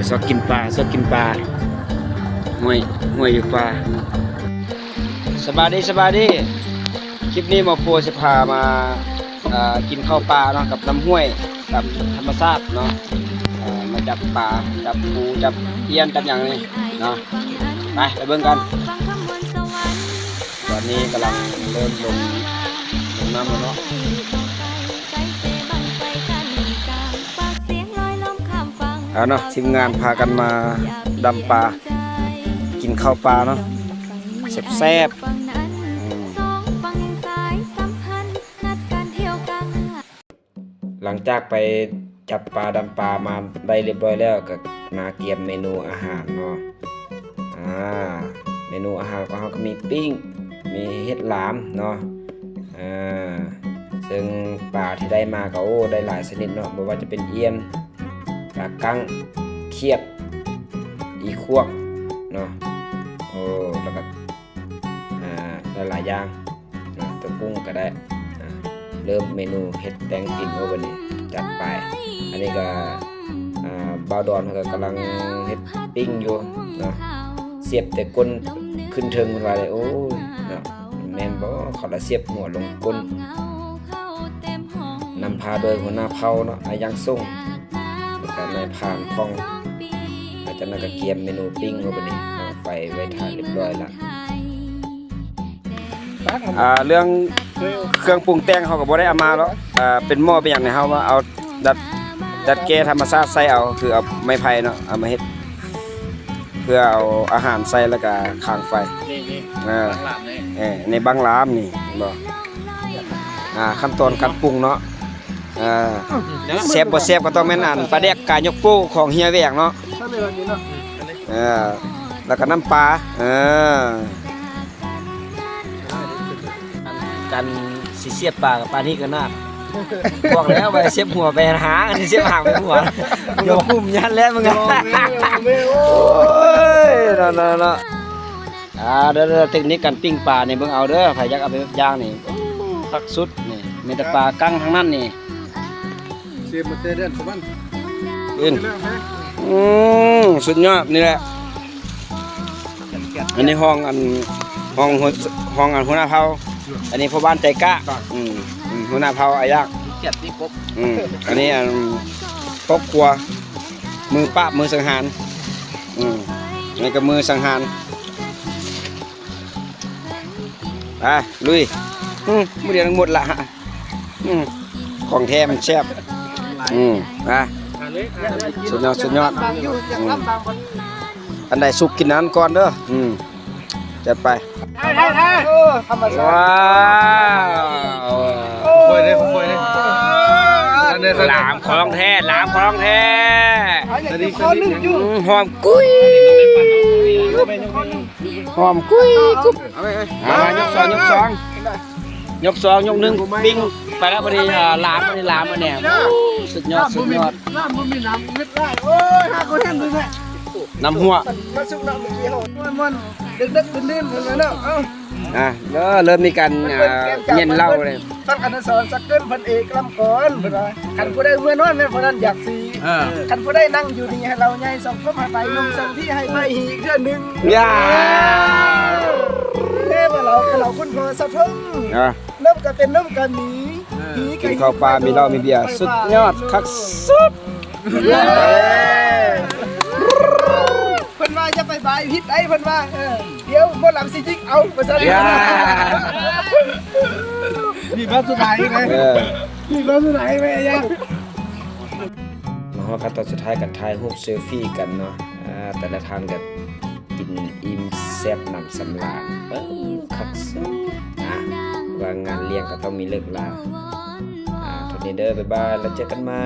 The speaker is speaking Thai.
ชอบกินปลาห่วยอยู่ปลาสบายดีคลิปนี้มาโพสพามากินข้าวปลาเนาะกับน้ำห้วยกับธรรมชาติเนาะมาจับปลาจับปูจับเอี้ยนกันอย่างนี้เนาะไปเบิ่งกันตอนนี้กำลังเริ่มลงน้ำแล้วเนาะเนาะทีมงานพากันมาดำปลากินข้าวปลาเนาะแซ่บหลังจากไปจับปลาดำปลามาได้เรียบร้อยแล้วก็มาเตรียมเมนูอาหารเนาะเมนูอาหารของเราก็มีปิ้งมีเห็ดหลามเนาะซึ่งปลาที่ได้มาก็ได้หลายชนิดเนาะไม่ว่าจะเป็นเอี้ยนปลากั้งเขียดอีควกเนาะแล้วก็หลายอย่างนะตัวกุ้งก็ได้เริ่มเมนูเห็ดแดงกินวันนี้จัดไปอันนี้ก็บาวดอนเขาก็กำลังเห็ดปิ้งอยู่เนาะเสียบแต่ก้นขึ้นเทิงมันว่าเลยโอ้ยเนาะแม่นบ่เขาละเสียบหัวลงก้นนำพาโดยหัวหน้าเผาเนาะอายังส่งแล้วก็นายผ่านพองอาจารย์ก็เกียมเมนูปิ้งวันนี้ไฟไว้ทานเรียบร้อยละเรื่องเครื่องปรุงแต่งเขาก็บ่ได้เอามาแล้วเป็นหม้อเป็นอย่างในเฮาว่าเอาดัดแก้ธรรมชาติใส่เอาคือเอาไม้ไผ่เนาะเอามาเฮ็ดเพื่อเอาอาหารใส่แล้วก็ค้างไฟในบางร้านนี่บ่ขั้นตอนการปรุงเนาะแซ่บบ่แซ่บก็ต้องแม่นปลาแดกกายกโป้ของเฮียแหวกเนาะแล้วก็น้ำปลากันสิเสียบปลากับปลานี่ก็น่าบอกแล้วไปเสียบหัวไปหาอันนี้เสียบหางไปหัวโยกปุ่มยันแล้วมึงโอ้ยเนาะเด้อเทคนิคการปิ้งปลาเนี่ยเบิ่งเอาเด้อไผอยากเอาไปย่างนี่คักสุดนี่มีแต่ปลากั้งทั้งนั้นนี่เสียบมาเตเดนสมันสุดยอดนี่แหละอันนี้ห้องหัวหน้าเผาอันนี้พ่อบ้านใจกล้าหัวหน้าเผาอายักเกียรติกบอันนี้ครอบครัวมือป้ามือสังหารนี่ก็มือสังหารไปลุยมือเดียวทั้งหมดละของแท้มันแซ่บสุดยอดอันใดสุกกินนั้นก่อนเด้อจัดไปว้าวหลามของแท้หอมกุ้ยกุ๊บยกสองยกหนึ่งปิ้งไปแล้วพอดีหลามมาเนี่ยสุดยอดน้ำหัวดึกดื่นเลยเนาะเริ่มมีการเย็นเหล้าเลยฟังกันสอนสักเกินพันเอกลำก่อนคันผู้ใดเมื่อนอนเนี่ยผู้นั้นอยากสีคันผู้ใดนั่งอยู่นี่ให้เราใหญ่สองก็มาไปนมสั่งที่ให้ไปหีเดือนหนึ่งเราคุณพอสะทุ่งน้ำก็เป็นน้ำกันนี้กินข้าวปลามีเหล้ามีเบียร์สุดยอดคักสุดเพิ่นว่าจะไปบายพิษไอ้เพิ่นว่าเดี๋ยวบ่หลังสิจิกเอาไปซะนี่บ้านสุดท้ายไงนี่บ้านสุดท้ายไหมยังมาฮอดขั้นตอนสุดท้ายกันถ่ายรูปเซลฟี่กันเนาะแต่ละทานกันกินอิ่มแซ่บนำสำราญคักสุดว่างานเลี้ยงก็ต้องมีเลิกลาทุกนี้เด้อบ๊ายบายแล้วเจอกันใหม่